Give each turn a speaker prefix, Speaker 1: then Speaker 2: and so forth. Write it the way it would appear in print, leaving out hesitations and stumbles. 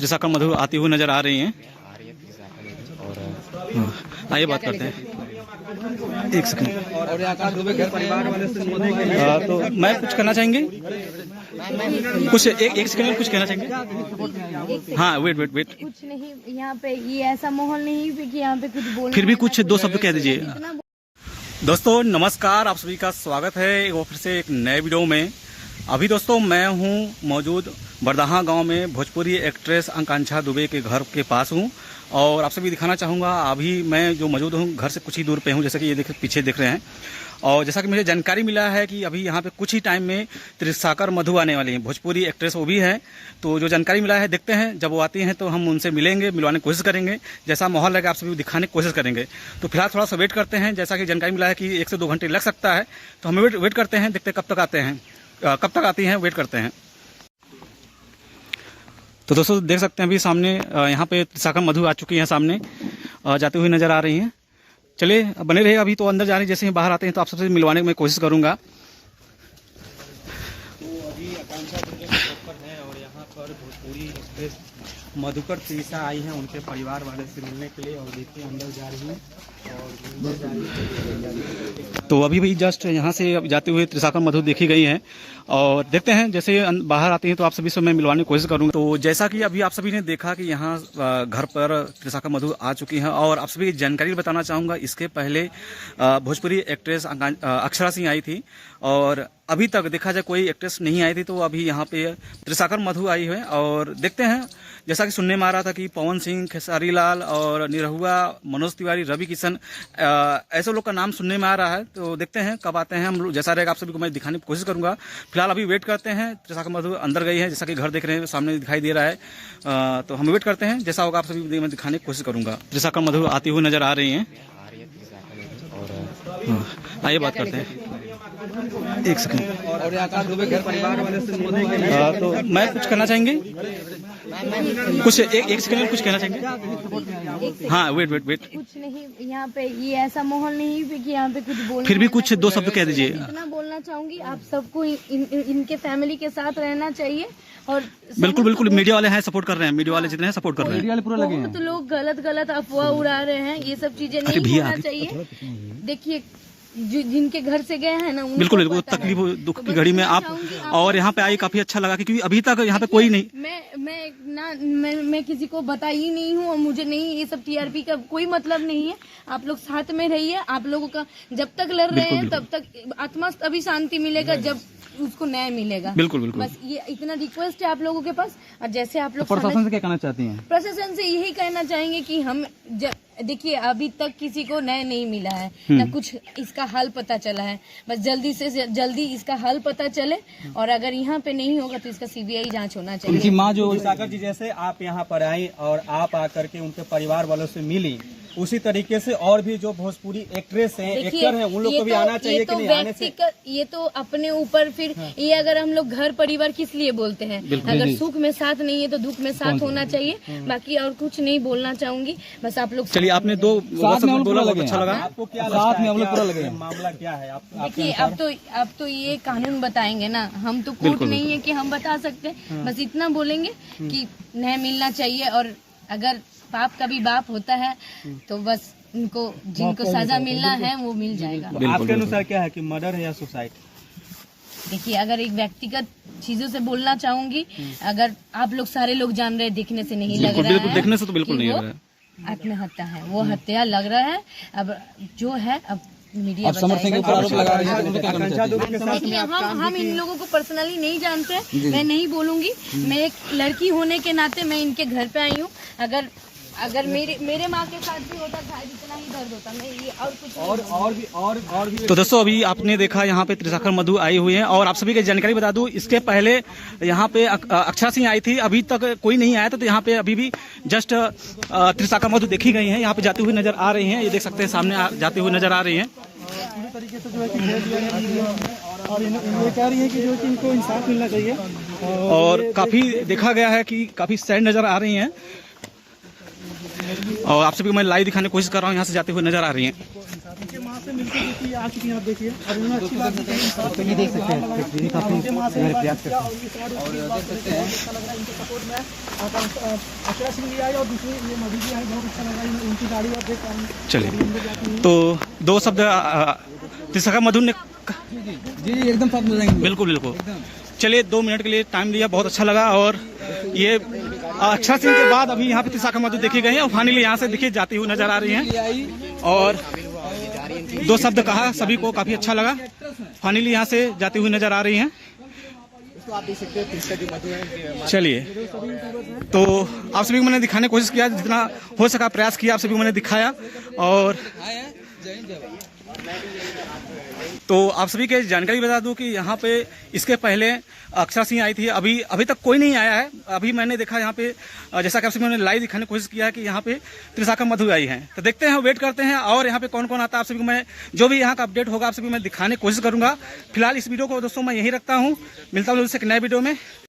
Speaker 1: त्रिशाखा मधु आती हुई नजर आ रही हैं। आइए बात करते हैं। एक सेकंड। तो मैं कुछ करना चाहेंगे, कुछ एक सेकंड कुछ कहना चाहेंगे। हाँ वेट।
Speaker 2: कुछ नहीं, यहाँ पे ये ऐसा माहौल नहीं है कि यहाँ पे कुछ बोल,
Speaker 1: फिर भी कुछ दो शब्द कह दीजिए। दोस्तों नमस्कार, आप सभी का स्वागत है एक फिर से एक नए वीडियो में। अभी दोस्तों मैं हूँ मौजूद बरदाहा गांव में भोजपुरी एक्ट्रेस आकांक्षा दुबे के घर के पास हूँ और आप सभी दिखाना चाहूँगा। अभी मैं जो मौजूद हूँ घर से कुछ ही दूर पे हूँ, जैसे कि ये पीछे देख रहे हैं। और जैसा कि मुझे जानकारी मिला है कि अभी यहाँ पे कुछ ही टाइम में त्रिशाखा मधु आने वाली हैं, भोजपुरी एक्ट्रेस वो भी है। तो जो जानकारी मिला है देखते हैं, जब वो आती हैं तो हम उनसे मिलेंगे, मिलवाने की कोशिश करेंगे। जैसा माहौल रहेगा आप सभी दिखाने की कोशिश करेंगे। तो फिलहाल थोड़ा सा वेट करते हैं। जैसा कि जानकारी मिला है कि 1 से 2 घंटे लग सकता है, तो हम वेट करते हैं, देखते हैं कब तक आते हैं, कब तक आती हैं, वेट करते हैं। तो दोस्तों देख सकते हैं अभी सामने यहाँ पे त्रिशाखा मधु आ चुकी हैं, सामने जाती हुई नजर आ रही हैं। चलिए बने रहिए, अभी तो अंदर जा रही, जैसे ही बाहर आते हैं तो आप सबसे मिलवाने की मैं कोशिश करूंगा।
Speaker 3: तो अभी आकांक्षा दुबे के ऊपर है और यहाँ पर भोजपुरी एक्ट्रेस मधुकर त्रिशा आई हैं उनके परिवार वाले से मिलने के लिए। और देखिए अंदर जा रही हैं और अंदर जा रही है।
Speaker 1: तो अभी भी जस्ट यहाँ से जाते हुए त्रिशाखा मधु देखी गई है और देखते हैं जैसे बाहर आती हैं तो आप सभी से मैं मिलवाने की कोशिश करूंगा। तो जैसा कि अभी आप सभी ने देखा कि यहाँ घर पर त्रिशाखा मधु आ चुकी हैं और आप सभी की जानकारी बताना चाहूँगा। इसके पहले भोजपुरी एक्ट्रेस अक्षरा सिंह आई थी और अभी तक देखा जाए कोई एक्ट्रेस नहीं आई थी। तो अभी यहाँ पे त्रिशाखा मधु आई है और देखते हैं, जैसा कि सुनने में आ रहा था कि पवन सिंह, खेसारी लाल और निरहुआ, मनोज तिवारी, रवि किशन, ऐसे लोग का नाम सुनने में आ रहा है। तो देखते हैं कब आते हैं हम लोग, जैसा रहेगा आप सभी को मैं दिखाने की कोशिश करूंगा। फिलहाल अभी वेट करते हैं। त्रिशाखा मधु अंदर गई है, जैसा कि घर देख रहे हैं सामने दिखाई दे रहा है। तो हम वेट करते हैं, जैसा होगा आप सभी मैं दिखाने की कोशिश करूंगा। त्रिशाखा मधु आती हुई नजर आ रही हैं। आइए बात करते हैं। एक सेकंड।
Speaker 3: और आकाश दुबे घर परिवार वाले से मिलने के लिए
Speaker 1: तो मैं कुछ करना चाहेंगे, कुछ एक सेकंड कुछ कहना चाहेंगे। हाँ वेट।
Speaker 2: कुछ नहीं, यहाँ पे ये ऐसा माहौल नहीं है कि यहाँ पे कुछ बोल,
Speaker 1: फिर भी कुछ दो शब्द कह दीजिए।
Speaker 2: इतना बोलना चाहूंगी, आप सबको इनके फैमिली के साथ रहना चाहिए। और
Speaker 1: बिल्कुल मीडिया वाले हैं, सपोर्ट कर रहे हैं, मीडिया वाले जितने हैं सपोर्ट कर रहे हैं।
Speaker 2: बहुत लोग गलत अफवाह उड़ा रहे हैं, ये सब चीजें नहीं होना चाहिए। देखिए जिनके घर से गए हैं ना,
Speaker 1: बिल्कुल तकलीफ दुख की घड़ी में आप और यहाँ पे आई, काफी अच्छा लगा क्योंकि अभी तक यहाँ पे कोई नहीं।
Speaker 2: मैं किसी को बताई नहीं हूँ और मुझे नहीं, ये सब टीआरपी का कोई मतलब नहीं है। आप लोग साथ में रहिए, आप लोगों का जब तक लड़ रहे हैं तब तक आत्मा तभी शांति मिलेगा जब उसको न्याय मिलेगा। बिल्कुल बस ये इतना रिक्वेस्ट है आप लोगों के पास। और जैसे आप लोग
Speaker 1: प्रशासन से क्या कहना चाहती हैं?
Speaker 2: प्रशासन से यही कहना चाहेंगे कि हम देखिए अभी तक किसी को न्याय नहीं मिला है, ना कुछ इसका हल पता चला है। बस जल्दी से जल्दी इसका हल पता चले और अगर यहाँ पे नहीं होगा तो इसका सीबीआई जांच होना चाहिए।
Speaker 3: उनकी माँ जो सागर जी, जैसे आप यहाँ पर आई और आप आकर के उनके परिवार वालों से मिली, उसी तरीके से और भी जो भोजपुरी एक्ट्रेस हैं, एक्टर हैं, उन लोग को भी आना चाहिए कि नहीं आने से?
Speaker 2: ये तो अपने ऊपर फिर ये अगर हम लोग घर परिवार किस लिए बोलते हैं, अगर सुख में साथ नहीं है तो दुख में साथ होना चाहिए। बाकी और कुछ नहीं बोलना चाहूंगी, बस आप लोग
Speaker 1: चलिए आपने दो बोला, अच्छा लगा।
Speaker 3: आपको क्या साथ में हम लोग पूरा लगे, मामला क्या है?
Speaker 2: देखिए अब तो ये कानून बताएंगे ना, हम तो कोर्ट नहीं है कि हम बता सकते। बस इतना बोलेंगे कि न्याय मिलना चाहिए और अगर बाप का भी बाप होता है तो बस उनको जिनको सजा मिलना है वो मिल जाएगा।
Speaker 3: आपके अनुसार क्या है कि मर्डर है या सुसाइड?
Speaker 2: देखिए अगर एक व्यक्तिगत चीजों से बोलना चाहूंगी, अगर आप लोग सारे लोग जान रहे, देखने से नहीं लग रहा है, देखने से तो बिल्कुल नहीं लग रहा है आत्महत्या है, वो हत्या लग रहा है। अब जो है अब मीडिया देखिए हम इन लोगों को पर्सनली नहीं जानते, मैं नहीं बोलूंगी। मैं एक लड़की होने के नाते मैं इनके घर पे आई हूँ। अगर मेरे माँ के साथ भी होता शायद इतना ही दर्द होता। मैं ये और कुछ
Speaker 3: और भी।
Speaker 1: तो दोस्तों अभी आपने देखा यहाँ पे त्रिशाखा मधु आई हुई है और आप सभी की जानकारी बता दूं, इसके पहले यहाँ पे अक्षरा सिंह आई थी, अभी तक कोई नहीं आया था। तो यहाँ पे अभी भी जस्ट त्रिशाखा मधु देखी गई है, यहाँ पे जाती हुई नजर आ रही हैं। ये देख सकते हैं सामने जाती हुई नजर आ रही हैं।
Speaker 3: तरीके से जो है कि और ये कह रही है कि जो कि इनको इंसाफ मिलना चाहिए
Speaker 1: और काफी देखा गया है कि काफी सैड नजर आ रही हैं और आप सभी को मैं लाइव दिखाने की कोशिश कर रहा हूँ। यहाँ से जाते हुए नजर आ रही हैं।
Speaker 3: से मिलकर देखिए आ चुकी हैं, आप देखिए। और इन्होंने अच्छी बात भी कही, ये देख सकते हैं और ये समाज और अच्छा लग रहा है, इनके सपोर्ट में अक्षरा सिंह जी आई और दूसरी ये मधु जी आई, बहुत अच्छा लग रहा है इनकी गाड़ी और देख पाएंगे।
Speaker 1: चलिए, तो दो शब्द त्रिशाखा मधु ने
Speaker 3: जी एकदम साथ मिल जाएंगे।
Speaker 1: बिल्कुल बिल्कुल। चलिए, 2 मिनट के लिए टाइम लिया, बहुत अच्छा लगा। और ये अक्षरा सिंह के बाद अभी यहाँ पे त्रिशाखा मधु देखी गई है और फाइनली यहाँ से देखिए जाती हुई नजर आ रही हैं और 2 शब्द कहा, सभी को काफी अच्छा लगा। फाइनली यहाँ से जाती हुई नजर आ रही हैं। चलिए, तो आप सभी को मैंने दिखाने की कोशिश किया, जितना हो सका प्रयास किया, आप सभी को मैंने दिखाया। और तो आप सभी के जानकारी बता दूं कि यहाँ पे इसके पहले अक्षरा सिंह आई थी, अभी तक कोई नहीं आया है। अभी मैंने देखा यहाँ पे, जैसा कि आप सभी मैंने लाइव दिखाने की कोशिश किया है कि यहाँ पे त्रिशाखा मधु आई है। तो देखते हैं, वेट करते हैं और यहाँ पे कौन कौन आता है। आप सभी को मैं जो भी यहाँ का अपडेट होगा आप सभी को मैं दिखाने की कोशिश करूंगा। फिलहाल इस वीडियो को दोस्तों मैं यही रखता हूँ, मिलता हूँ एक नए वीडियो में।